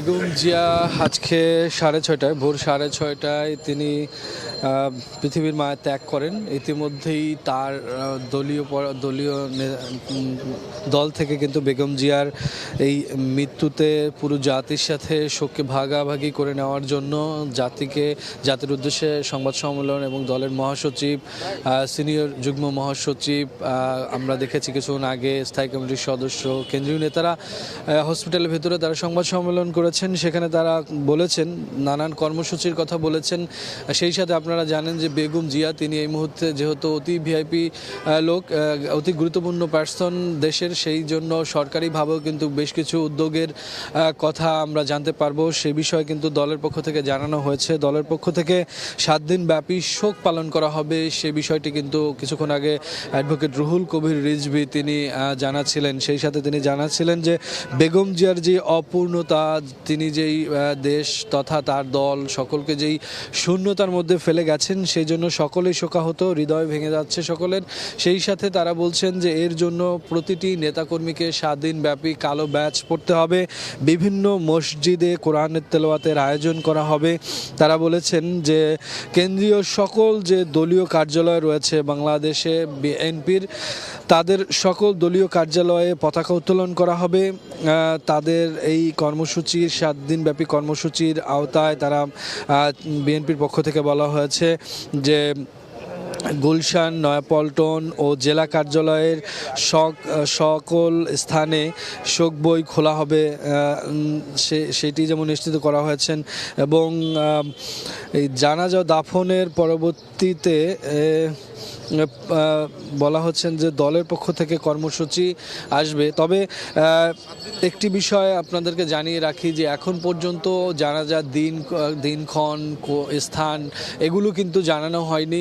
বেগম জিয়া আজকে 6:30 ভোর 6:30 তিনি পৃথিবীর মায়া ত্যাগ করেন। ইতিমধ্যেই তার দলীয় দল থেকে কিন্তু বেগম জিয়ার এই মৃত্যুতে পুরো জাতির সাথে শোককে ভাগাভাগি করে নেওয়ার জন্য জাতির উদ্দেশ্যে সংবাদ সম্মেলন এবং দলের মহাসচিব, সিনিয়র যুগ্ম মহাসচিব, আমরা দেখেছি কিছুক্ষণ আগে স্থায়ী কমিটির সদস্য, কেন্দ্রীয় নেতারা হসপিটালের ভেতরে তারা সংবাদ সম্মেলন করেছেন। সেখানে তারা বলেছেন, নানান কর্মসূচির কথা বলেছেন। সেই সাথে আপনারা জানেন যে বেগম জিয়া তিনি এই মুহূর্তে যেহেতু অতি ভিআইপি লোক, অতি গুরুত্বপূর্ণ পার্সন দেশের, সেই জন্য সরকারিভাবেও কিন্তু বেশ কিছু উদ্যোগের কথা আমরা জানতে পারবো। সেই বিষয়ে কিন্তু দলের পক্ষ থেকে জানানো হয়েছে। দলের পক্ষ থেকে 7 দিন ব্যাপী শোক পালন করা হবে, সে বিষয়টি কিন্তু কিছুক্ষণ আগে অ্যাডভোকেট রুহুল কবির রিজভী তিনি জানাচ্ছিলেন। সেই সাথে তিনি জানাচ্ছিলেন যে বেগম জিয়ার যে অপূর্ণতা, তিনি যেই দেশ তথা তার দল সকলকে যেই শূন্যতার মধ্যে ফেলে গেছেন, সেই জন্য সকলেই শোকাহত, হৃদয় ভেঙে যাচ্ছে সকলের। সেই সাথে তারা বলছেন যে এর জন্য প্রতিটি নেতাকর্মীকে 7 দিন ব্যাপী কালো ব্যাচ পড়তে হবে, বিভিন্ন মসজিদে কোরআনের তেলাওয়াতের আয়োজন করা হবে। তারা বলেছেন যে কেন্দ্রীয় সকল যে দলীয় কার্যালয় রয়েছে বাংলাদেশে বিএনপির, তাদের সকল দলীয় কার্যালয়ে পতাকা উত্তোলন করা হবে। তাদের এই কর্মসূচির 7 দিন ব্যাপী কর্মসূচির আওতায় তারা বিএনপির পক্ষ থেকে বলা হয়েছে যে গুলশান, নয়াপল্টন ও জেলা কার্যালয়ের সকল স্থানে শোক বই খোলা হবে, সেটি যেমন নিশ্চিত করা হয়েছেন। এবং এই জানাজা দাফনের পরবর্তীতে বলা হচ্ছেন যে দলের পক্ষ থেকে কর্মসূচি আসবে। তবে একটি বিষয় আপনাদেরকে জানিয়ে রাখি যে এখন পর্যন্ত জানাজার দিনক্ষণ, স্থান এগুলো কিন্তু জানানো হয়নি।